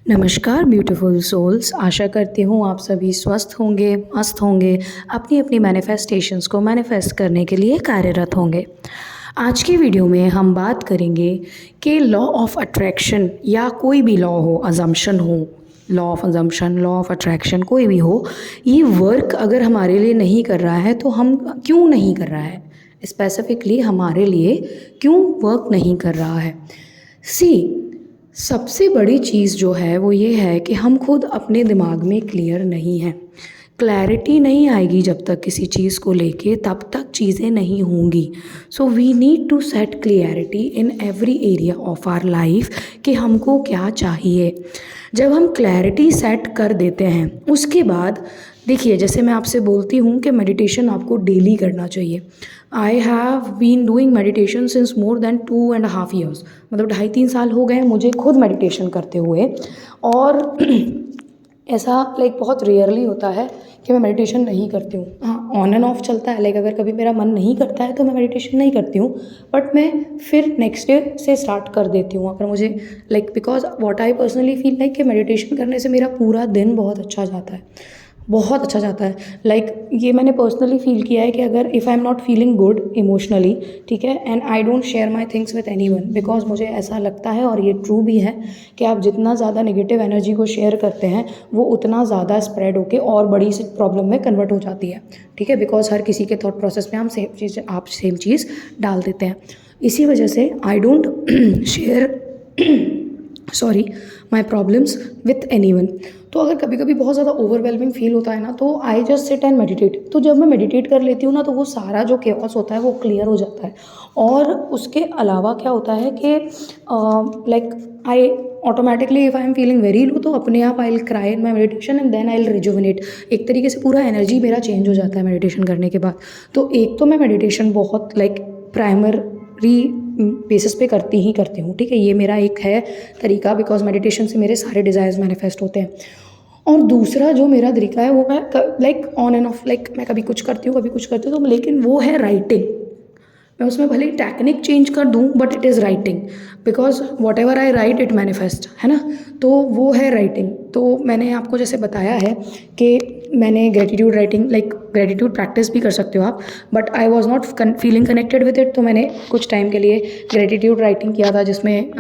नमस्कार beautiful souls. आशा करती हूँ आप सभी स्वस्थ होंगे, मस्त होंगे, अपनी अपनी मैनिफेस्टेशंस को मैनिफेस्ट करने के लिए कार्यरत होंगे। आज की वीडियो में हम बात करेंगे कि लॉ ऑफ अट्रैक्शन या कोई भी लॉ हो, अजम्पशन हो, law of assumption, law of attraction कोई भी हो, ये वर्क अगर हमारे लिए नहीं कर रहा है तो हम क्यों नहीं कर रहा है, स्पेसिफिकली हमारे लिए क्यों वर्क नहीं कर रहा है। सी सबसे बड़ी चीज़ जो है वो ये है कि हम खुद अपने दिमाग में क्लियर नहीं हैं। क्लैरिटी नहीं आएगी जब तक किसी चीज़ को लेके, तब तक चीज़ें नहीं होंगी। So we need to set clarity in every area of our life कि हमको क्या चाहिए। जब हम क्लैरिटी सेट कर देते हैं उसके बाद देखिए, जैसे मैं आपसे बोलती हूँ कि मेडिटेशन आपको डेली करना चाहिए। I have been doing meditation since more than 2.5 years, मतलब 2.5-3 साल हो गए मुझे खुद मेडिटेशन करते हुए। और ऐसा बहुत रेयरली होता है कि मैं मेडिटेशन नहीं करती हूँ। हाँ, ऑन एंड ऑफ चलता है, अगर कभी मेरा मन नहीं करता है तो मैं मेडिटेशन नहीं करती हूँ, बट मैं फिर नेक्स्ट डे से स्टार्ट कर देती हूँ अगर मुझे because what I personally feel कि मेडिटेशन करने से मेरा पूरा दिन बहुत अच्छा जाता है, बहुत अच्छा जाता है। ये मैंने पर्सनली फील किया है कि अगर if I am not feeling good emotionally, ठीक है, and I don't share my things with any one, because मुझे ऐसा लगता है और ये ट्रू भी है कि आप जितना ज़्यादा नेगेटिव एनर्जी को शेयर करते हैं वो उतना ज़्यादा स्प्रेड होकर और बड़ी सी प्रॉब्लम में कन्वर्ट हो जाती है, ठीक है, बिकॉज हर किसी के थॉट प्रोसेस में आप सेम चीज़ डाल देते हैं। इसी वजह से I don't share sorry my problems with any one. तो अगर कभी कभी बहुत ज़्यादा ओवरवेलमिंग फील होता है ना, तो I just sit and meditate. तो जब मैं मेडिटेट कर लेती हूँ ना, तो वो सारा जो केओस होता है वो क्लियर हो जाता है। और उसके अलावा क्या होता है कि I automatically if I am feeling very low, तो अपने आप I will cry in my meditation and then I will rejuvenate. एक तरीके से पूरा एनर्जी मेरा चेंज हो जाता है मेडिटेशन करने के बाद। तो एक तो मैं मेडिटेशन बहुत प्राइमरी बेसिस पे करती हूँ, ठीक है, ये मेरा एक है तरीका, बिकॉज मेडिटेशन से मेरे सारे डिज़ायर्स मैनिफेस्ट होते हैं। और दूसरा जो मेरा तरीका है वो मैं ऑन एंड ऑफ मैं कभी कुछ करती हूँ, कभी कुछ करती हूँ, तो लेकिन वो है राइटिंग। मैं उसमें भले ही टेक्निक चेंज कर दूँ, but it is writing, because what ever I right it manifest, है ना। तो वो है राइटिंग। तो मैंने आपको जैसे बताया है कि मैंने ग्रेटिट्यूड राइटिंग ग्रेटिट्यूड प्रैक्टिस भी कर सकते हो आप, but I was not feeling connected with it. तो मैंने कुछ टाइम के लिए ग्रेटिट्यूड राइटिंग किया था, जिसमें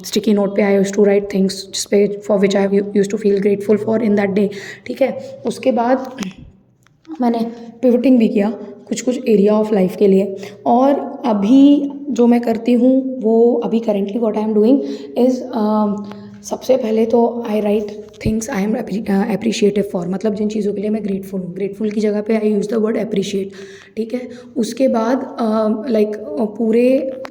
स्टिकी नोट पे I use to write things जिसपे for which I use to feel grateful for in that day, ठीक है। उसके बाद मैंने पिवटिंग भी किया कुछ कुछ एरिया ऑफ लाइफ के लिए। और अभी जो मैं करती हूँ वो अभी currently what I am doing is, सबसे पहले तो I write things I am appreciative for, मतलब जिन चीज़ों के लिए मैं ग्रेटफुल हूँ। ग्रेटफुल की जगह पे I use the word appreciate, ठीक है। उसके बाद पूरे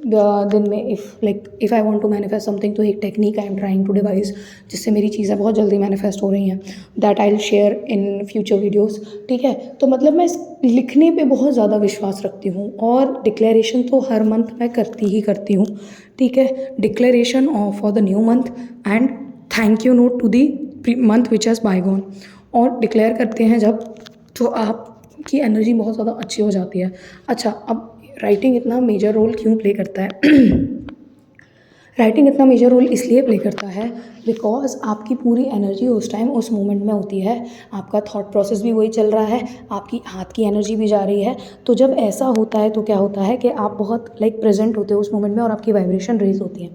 दिन में if I want to manifest something, तो एक technique I am trying to devise जिससे मेरी चीज़ें बहुत जल्दी मैनिफेस्ट हो रही हैं, that I will share in future videos, ठीक है। तो मतलब मैं लिखने पे बहुत ज़्यादा विश्वास रखती हूँ, और डिक्लेरेशन तो हर मंथ मैं करती ही करती हूँ, ठीक है। Declaration for the new month and thank you note to the month which has bygone. और डिक्लेयर करते हैं जब, तो आपकी एनर्जी बहुत ज़्यादा अच्छी हो जाती है। अच्छा, अब राइटिंग इतना मेजर रोल क्यों प्ले करता है? राइटिंग इतना मेजर रोल इसलिए प्ले करता है बिकॉज आपकी पूरी एनर्जी उस टाइम उस मोमेंट में होती है, आपका थॉट प्रोसेस भी वही चल रहा है, आपकी हाथ की एनर्जी भी जा रही है। तो जब ऐसा होता है तो क्या होता है कि आप बहुत प्रेजेंट होते हो उस मोमेंट में, और आपकी वाइब्रेशन रेज होती है,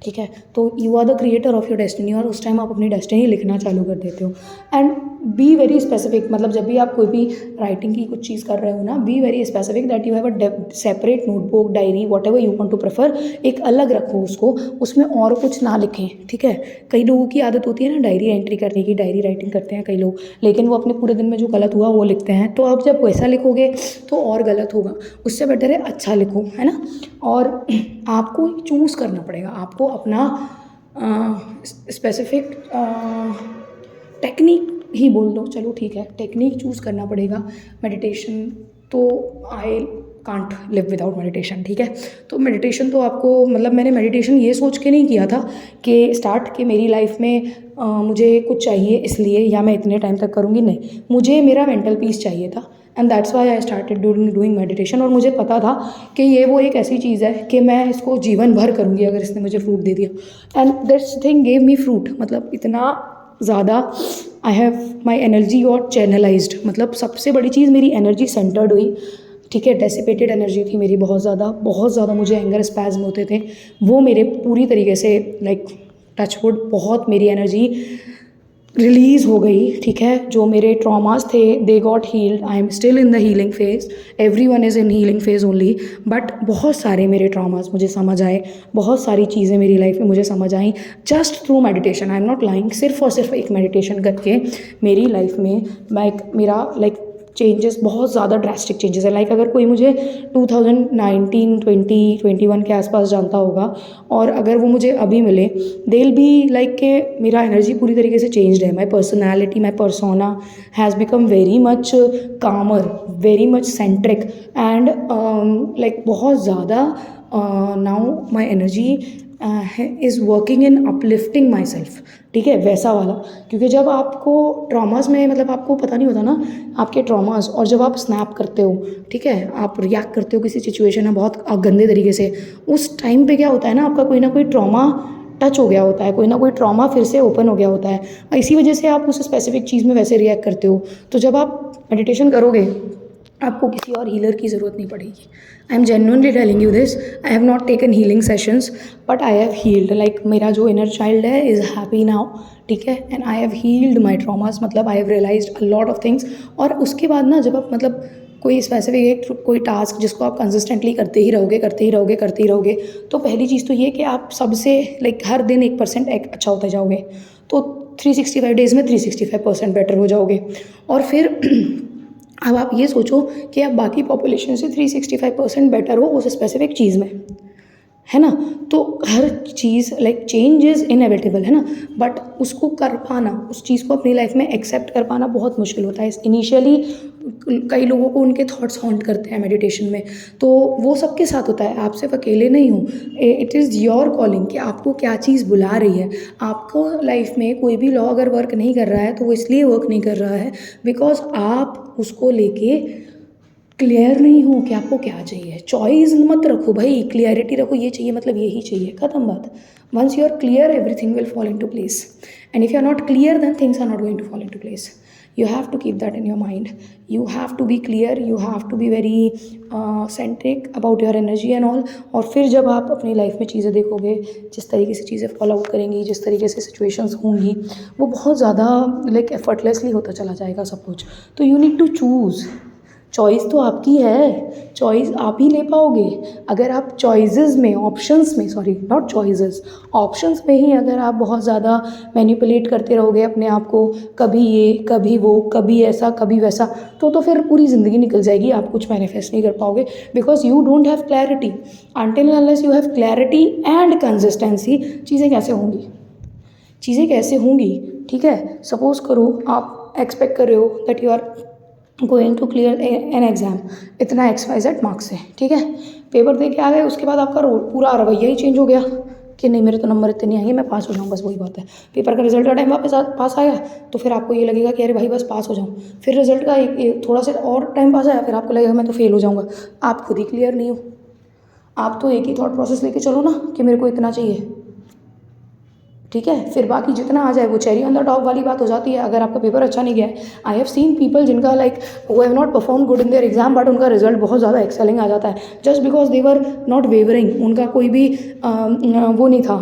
ठीक है। तो you are the creator of your destiny, और उस टाइम आप अपनी डेस्टिनी लिखना चालू कर देते हो। एंड बी वेरी स्पेसिफिक, मतलब जब भी आप कोई भी राइटिंग की कुछ चीज़ कर रहे हो ना, be very specific that you have a separate notebook, diary, whatever you want to prefer, एक अलग रखो उसको, उसमें और कुछ ना लिखें, ठीक है। कई लोगों की आदत होती है ना डायरी एंट्री करने की, डायरी राइटिंग करते हैं कई लोग, लेकिन वो अपने पूरे दिन में जो गलत हुआ वो लिखते हैं। तो आप जब वैसा लिखोगे तो और गलत होगा, उससे बेटर है अच्छा लिखो, है ना। और आपको चूज़ करना पड़ेगा, आपको अपना स्पेसिफिक टेक्निक ही बोल दो, चलो ठीक है, टेक्निक चूज़ करना पड़ेगा। मेडिटेशन तो I can't live without meditation, ठीक है। तो मेडिटेशन तो आपको, मतलब मैंने मेडिटेशन ये सोच के नहीं किया था कि स्टार्ट कि मेरी लाइफ में मुझे कुछ चाहिए इसलिए, या मैं इतने टाइम तक करूँगी, नहीं, मुझे मेरा मेंटल पीस चाहिए था। And that's why I started doing meditation. और मुझे पता था कि ये वो एक ऐसी चीज़ है कि मैं इसको जीवन भर करूँगी अगर इसने मुझे फ्रूट दे दिया। And this thing gave me fruit, मतलब इतना ज़्यादा आई हैव माई एनर्जी और चैनलाइज्ड, मतलब सबसे बड़ी चीज़ मेरी एनर्जी सेंटर्ड हुई, ठीक है। डेसिपेटेड एनर्जी थी मेरी बहुत ज़्यादा मुझे एंगर स्पैज़म होते थे, वो मेरे पूरी तरीके से लाइक टचवुड बहुत मेरी एनर्जी रिलीज़ हो गई, ठीक है। जो मेरे ट्रॉमास थे they got healed, I am still in the healing phase, everyone is in healing phase only, but बहुत सारे मेरे ट्रॉमास मुझे समझ आए, बहुत सारी चीज़ें मेरी लाइफ में मुझे समझ I just through meditation. I am not lying, सिर्फ और सिर्फ एक मेडिटेशन करके मेरी लाइफ में मेरा लाइक चेंजेस बहुत ज़्यादा ड्रास्टिक चेंजेस है। लाइक अगर कोई मुझे 2019, 20, 21 के आसपास जानता होगा और अगर वो मुझे अभी मिले, दे विल बी लाइक के मेरा एनर्जी पूरी तरीके से चेंज्ड है। My personality, my persona has become very much calmer, very much centric and like बहुत ज़्यादा now my energy is working in uplifting my self, ठीक है, वैसा वाला। क्योंकि जब आपको ट्रॉमास में, मतलब आपको पता नहीं होता ना आपके ट्रॉमास, और जब आप स्नैप करते हो, ठीक है, आप रिएक्ट करते हो किसी सिचुएशन में बहुत गंदे तरीके से, उस टाइम पे क्या होता है ना, आपका कोई ना कोई ट्रॉमा टच हो गया होता है, कोई ना कोई ट्रॉमा फिर से ओपन हो गया होता है, इसी वजह से आप उस स्पेसिफिक चीज़ में वैसे रिएक्ट करते हो। तो जब आप मेडिटेशन करोगे आपको किसी और हीलर की ज़रूरत नहीं पड़ेगी। I am genuinely telling you this, I have not taken healing sessions but I have healed, like मेरा जो इनर चाइल्ड है इज़ हैप्पी नाउ, ठीक है, and I have healed my traumas, मतलब I have realised a lot of things. और उसके बाद ना जब आप मतलब कोई स्पेसिफिक कोई टास्क जिसको आप कंसिस्टेंटली करते ही रहोगे, तो पहली चीज़ तो ये कि आप सबसे लाइक हर दिन 1% अच्छा होते जाओगे, तो 365 डेज़ में 365% बेटर हो जाओगे। और फिर अब आप ये सोचो कि आप बाकी पॉपुलेशन से 365% बेटर हो उस स्पेसिफिक चीज़ में, है ना। तो हर चीज़ लाइक चेंज इज़ इनएविटेबल, है ना, बट उसको कर पाना, उस चीज़ को अपनी लाइफ में एक्सेप्ट कर पाना बहुत मुश्किल होता है। इनिशियली कई लोगों को उनके थॉट्स हॉन्ट करते हैं मेडिटेशन में, तो वो सबके साथ होता है, आप सिर्फ अकेले नहीं हो। इट इज़ योर कॉलिंग कि आपको क्या चीज़ बुला रही है। आपको लाइफ में कोई भी लॉ अगर वर्क नहीं कर रहा है तो वो इसलिए वर्क नहीं कर रहा है बिकॉज आप उसको लेके क्लियर नहीं हो कि आपको क्या चाहिए। चॉइस मत रखो भाई, क्लियरिटी रखो, ये चाहिए मतलब यही चाहिए, ख़त्म बात। Once you are clear everything will fall into place, and if you are not clear then things are not going to fall into place. You have to keep that in your mind. You have to be clear, you have to be very centric about your energy and all. और फिर जब आप अपनी life में चीज़ें देखोगे, जिस तरीके से चीज़ें फॉलो आउट करेंगी, जिस तरीके से सिचुएशंस होंगी, वो बहुत ज़्यादा लाइक एफर्टलेसली होता चला जाएगा सब कुछ। तो you need to choose, choice तो आपकी है, चॉइस आप ही ले पाओगे। अगर आप चॉइसेस में, ऑप्शंस में, सॉरी नॉट चॉइसेस, ऑप्शंस में ही अगर आप बहुत ज़्यादा मैनिपुलेट करते रहोगे अपने आप को, कभी ये कभी वो, कभी ऐसा कभी वैसा, तो फिर पूरी ज़िंदगी निकल जाएगी, आप कुछ मैनिफेस्ट नहीं कर पाओगे because you don't have clarity. Until unless you have clarity and consistency, चीज़ें कैसे होंगी, ठीक है। सपोज करो आप एक्सपेक्ट कर रहे हो that you are going to clear an exam, इतना XYZ मार्क्स है, ठीक है, पेपर दे के आ गए, उसके बाद आपका पूरा रवैया ही चेंज हो गया कि नहीं मेरे तो नंबर इतने नहीं आएंगे, मैं पास हो जाऊँ, बस वही बात है। पेपर का रिजल्ट का टाइम वापस पास आया तो फिर आपको ये लगेगा कि अरे भाई बस पास हो जाऊँ, फिर रिजल्ट का एक थोड़ा सा और टाइम पास आया, फिर आपको लगेगा मैं तो फेल हो जाऊँगा। आप खुद ही क्लियर नहीं हो, आप तो एक ही थॉट प्रोसेस लेके चलो ना कि मेरे को इतना चाहिए, ठीक है, फिर बाकी जितना आ जाए वो चेरी ऑन द टॉप वाली बात हो जाती है। अगर आपका पेपर अच्छा नहीं गया है, आई हैव सीन पीपल जिनका लाइक वो have not perform good in their exam but उनका रिजल्ट बहुत ज़्यादा एक्सेलिंग आ जाता है just because they were not wavering, उनका कोई भी वो नहीं था,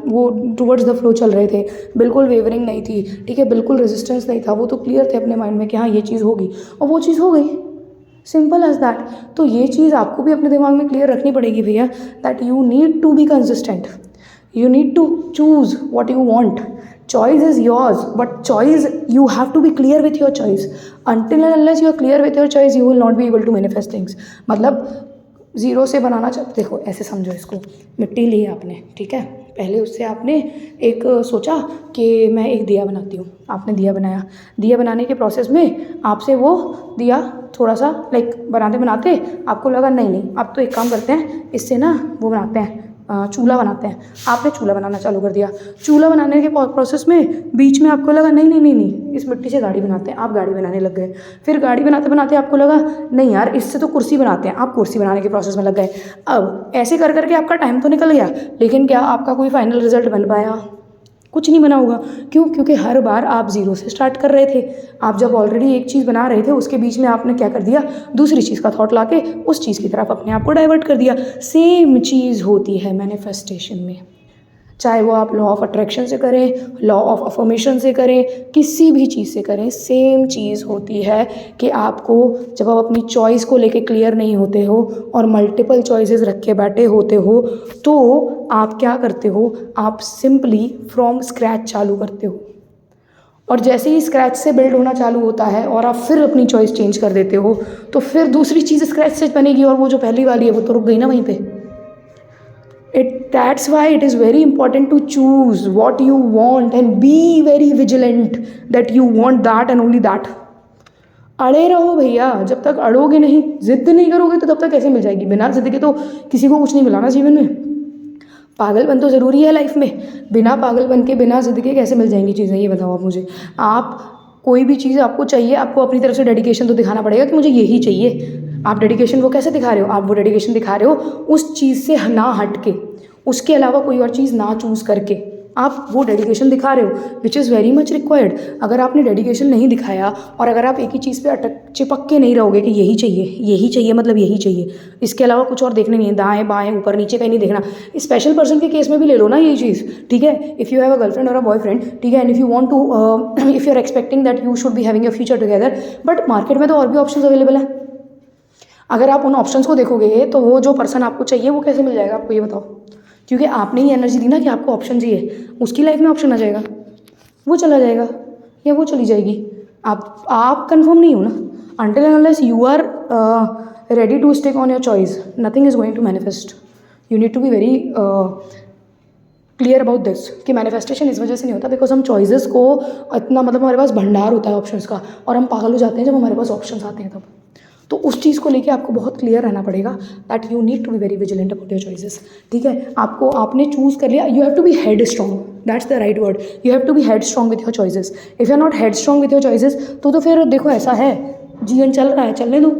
वो टूवर्ड्स द फ्लो चल रहे थे, बिल्कुल वेवरिंग नहीं थी, ठीक है, बिल्कुल रेजिस्टेंस नहीं था, वो तो क्लियर थे अपने माइंड में कि हाँ ये चीज़ होगी और वो चीज़ हो गई, सिंपल एज दैट। तो ये चीज़ आपको भी अपने दिमाग में क्लियर रखनी पड़ेगी भैया, that you need to be consistent, you need to choose what you want. Choice is yours, but choice, you have to be clear with your choice. Until and unless you are clear with your choice, you will not be able to manifest things. मतलब zero से बनाना देखो ऐसे समझो, इसको मिट्टी ली आपने, ठीक है, पहले उससे आपने एक सोचा कि मैं एक दिया बनाती हूँ, आपने दिया बनाया, दिया बनाने के प्रोसेस में आपसे वो दिया थोड़ा सा लाइक बनाते बनाते आपको लगा नहीं अब तो एक काम करते हैं, इससे ना वो बनाते हैं चूल्हा बनाते हैं, आपने चूल्हा बनाना चालू कर दिया। चूल्हा बनाने के प्रोसेस में बीच में आपको लगा नहीं नहीं नहीं नहीं इस मिट्टी से गाड़ी बनाते हैं, आप गाड़ी बनाने लग गए। फिर गाड़ी बनाते बनाते आपको लगा नहीं यार इससे तो कुर्सी बनाते हैं, आप कुर्सी बनाने के प्रोसेस में लग गए। अब ऐसे कर करके आपका टाइम तो निकल गया, लेकिन क्या आपका कोई फाइनल रिजल्ट बन पाया? कुछ नहीं बना होगा। क्यों? क्योंकि हर बार आप ज़ीरो से स्टार्ट कर रहे थे। आप जब ऑलरेडी एक चीज़ बना रहे थे उसके बीच में आपने क्या कर दिया, दूसरी चीज़ का थॉट लाके उस चीज़ की तरफ अपने आप को डाइवर्ट कर दिया। सेम चीज़ होती है मैनिफेस्टेशन में, चाहे वो आप लॉ ऑफ अट्रैक्शन से करें, लॉ ऑफ अफर्मेशन से करें, किसी भी चीज़ से करें, सेम चीज़ होती है कि आपको जब आप अपनी चॉइस को लेके क्लियर नहीं होते हो और मल्टीपल चॉइसेस रख के बैठे होते हो तो आप क्या करते हो, आप सिंपली फ्रॉम स्क्रैच चालू करते हो। और जैसे ही स्क्रैच से बिल्ड होना चालू होता है और आप फिर अपनी चॉइस चेंज कर देते हो तो फिर दूसरी चीज़ स्क्रैच से बनेगी और वो जो पहली वाली है वो तो रुक गई ना वहीं पे। That's why it is very important to choose what you want and be very vigilant that you want that and only that. अड़े रहो भैया, जब तक अड़ोगे नहीं, जिद नहीं करोगे तो तब तक कैसे मिल जाएगी? बिना जिद के तो किसी को कुछ नहीं मिला ना जीवन में। पागलपन तो ज़रूरी है लाइफ में, बिना पागलपन के बिना जिद के कैसे मिल जाएंगी चीज़ें, ये बताओ आप मुझे। आप कोई भी चीज़ आपको चाहिए, आपको अपनी तरफ से डेडिकेशन तो दिखाना पड़ेगा कि मुझे यही चाहिए। आप डेडिकेशन वो कैसे दिखा रहे हो? आप वो डेडिकेशन दिखा रहे हो उस चीज़ से ना हट के, उसके अलावा कोई और चीज़ ना चूज़ करके आप वो डेडिकेशन दिखा रहे हो, which is very much required. अगर आपने डेडिकेशन नहीं दिखाया और अगर आप एक ही चीज़ पे अटक चिपक के नहीं रहोगे कि यही चाहिए मतलब यही चाहिए, इसके अलावा कुछ और देखने नहीं है, दाएं बाएं ऊपर नीचे कहीं नहीं देखना। स्पेशल पर्सन के केस में भी ले लो ना ये चीज़, ठीक है। If you have a girlfriend और अ बॉयफ्रेंड, ठीक है, and if you want to if you are expecting that you should be having a future together, but market में तो और भी ऑप्शन अवेलेबल है। अगर आप उन ऑप्शंस को देखोगे तो वो जो पर्सन आपको चाहिए वो कैसे मिल जाएगा आपको, ये बताओ। क्योंकि आपने ही एनर्जी दी ना कि आपको ऑप्शन चाहिए, उसकी लाइफ में ऑप्शन आ जाएगा, वो चला जाएगा या वो चली जाएगी। आप कंफर्म नहीं हो ना। Until and unless you are ready to stick on your choice, nothing is going to manifest. You need to be very clear about this कि मैनिफेस्टेशन इस वजह से नहीं होता बिकॉज हम चॉइसेस को इतना मतलब हमारे पास भंडार होता है ऑप्शंस का, और हम पागल हो जाते हैं जब हमारे पास ऑप्शंस आते हैं तब। तो उस चीज़ को लेके आपको बहुत क्लियर रहना पड़ेगा that you need to be very vigilant about your choices, ठीक है। आपने चूज़ कर लिया, you have to be head strong, that's the right word. You have to be head strong with your choices. If you are not head strong with your choices तो फिर देखो ऐसा है, जीवन चल रहा है, चलने दो।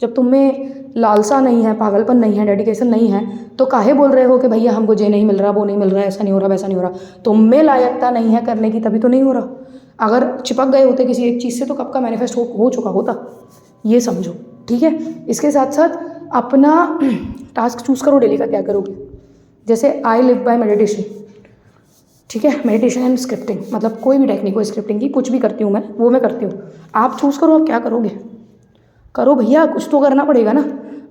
जब तुम में लालसा नहीं है, पागलपन नहीं है, डेडिकेशन नहीं है, तो काहे बोल रहे हो कि भैया हमको ये नहीं मिल रहा, वो नहीं मिल रहा, ऐसा नहीं हो रहा, वैसा नहीं हो रहा। तुम में लायकता नहीं है करने की, तभी तो नहीं हो रहा। अगर चिपक गए होते किसी एक चीज़ से तो कब का मैनिफेस्ट हो चुका होता, ये समझो, ठीक है। इसके साथ साथ अपना टास्क चूज़ करो, डेली का क्या करोगे। जैसे आई लिव बाय मेडिटेशन, ठीक है, मेडिटेशन एंड स्क्रिप्टिंग, मतलब कोई भी टेक्निक हो स्क्रिप्टिंग की, कुछ भी करती हूँ मैं, वो मैं करती हूँ। आप चूज़ करो आप क्या करोगे, करो भैया, कुछ तो करना पड़ेगा ना।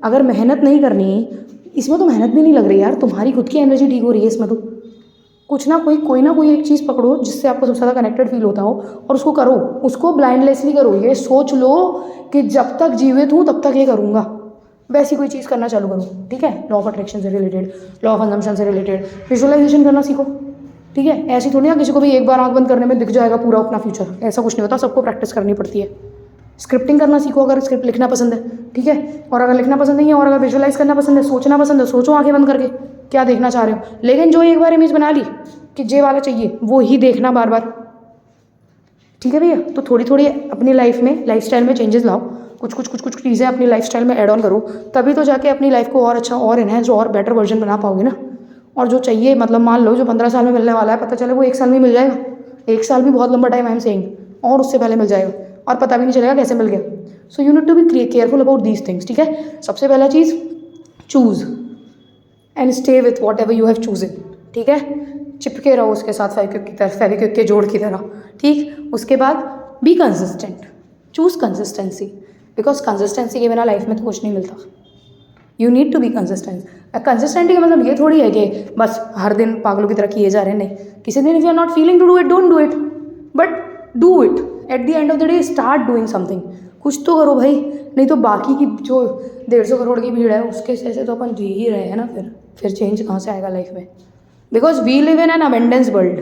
अगर मेहनत नहीं करनी, इसमें तो मेहनत भी नहीं लग रही यार, तुम्हारी खुद की एनर्जी ठीक हो रही है इसमें, तो कुछ ना कोई एक चीज़ पकड़ो जिससे आपको सबसे ज़्यादा कनेक्टेड फील होता हो और उसको करो, उसको ब्लाइंडलेसली करो। ये सोच लो कि जब तक जीवित हूँ तब तक ये करूँगा, वैसी कोई चीज़ करना चालू करो, ठीक है। लॉ ऑफ अट्रैक्शन से रिलेटेड, लॉ ऑफ असम्पशन से रिलेटेड विजुअलाइजेशन करना सीखो, ठीक है। ऐसी थोड़ी ना किसी को भी एक बार आँख बंद करने में दिख जाएगा पूरा अपना फ्यूचर, ऐसा कुछ नहीं होता, सबको प्रैक्टिस करनी पड़ती है। स्क्रिप्टिंग करना सीखो अगर स्क्रिप्ट लिखना पसंद है, ठीक है। और अगर लिखना पसंद नहीं है और अगर विजुअलाइज करना पसंद है, सोचना पसंद है, सोचो आंखें बंद करके क्या देखना चाह रहे हो। लेकिन जो एक बार इमेज बना ली कि जे वाला चाहिए, वो ही देखना बार बार, ठीक है भैया। तो थोड़ी थोड़ी अपनी लाइफ में, लाइफस्टाइल में चेंजेस लाओ, कुछ चीज़ें अपनी लाइफस्टाइल में ऐड ऑन करो, तभी तो जाके अपनी लाइफ को और अच्छा और इनहेंस और बेटर वर्जन बना पाओगे ना। और जो चाहिए, मतलब मान लो जो 15 साल में मिलने वाला है, पता चले वो 1 साल में मिल जाएगा। 1 साल भी बहुत लंबा टाइम आई एम सेइंग, और उससे पहले मिल जाएगा और पता भी नहीं चलेगा कैसे मिल गया। So you need to be careful about these things, ठीक है। सबसे पहला चीज़, choose and stay with whatever you have chosen, ठीक है। चिपके रहो उसके साथ फेविक्विक के जोड़ की तरह, ठीक। उसके बाद be consistent, choose consistency, because consistency के बिना लाइफ में तो कुछ नहीं मिलता। You need to be consistent. Consistency का मतलब ये थोड़ी है कि बस हर दिन पागलों की तरह किए जा रहे हैं, नहीं। किसी दिन if you are not feeling to do it, don't do it, but do it at the end of the day. Start doing something, कुछ तो करो भाई, नहीं तो बाकी की जो 150 करोड़ की भीड़ है उसके जैसे तो अपन जी ही रहे हैं ना। फिर चेंज कहाँ से आएगा लाइफ में, because we live in an abundance world.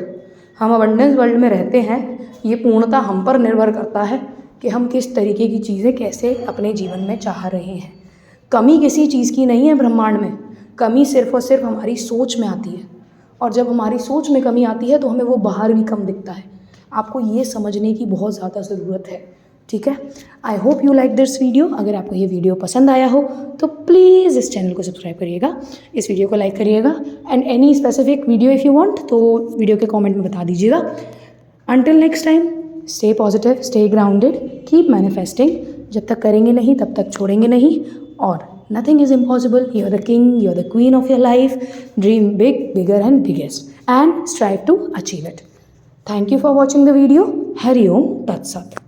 हम अबंडेंस वर्ल्ड में रहते हैं, ये पूर्णतः हम पर निर्भर करता है कि हम किस तरीके की चीज़ें कैसे अपने जीवन में चाह रहे हैं। कमी किसी चीज़ की नहीं है ब्रह्मांड में, कमी सिर्फ और सिर्फ हमारी सोच में आती है, और जब हमारी सोच में कमी आती है तो हमें वो बाहर भी कम दिखता है। आपको ये समझने की बहुत ज़्यादा ज़रूरत है, ठीक है। I hope you like this video. अगर आपको ये वीडियो पसंद आया हो तो प्लीज़ इस चैनल को सब्सक्राइब करिएगा, इस वीडियो को लाइक करिएगा, and any specific video if you want तो वीडियो के कमेंट में बता दीजिएगा। Until next time, stay positive, stay grounded, keep manifesting. जब तक करेंगे नहीं तब तक छोड़ेंगे नहीं, और nothing is impossible. You're the king, you're the queen of your life. Dream big, bigger and biggest, and strive to achieve it. Thank you for watching the video. Hari Om Tat Sat.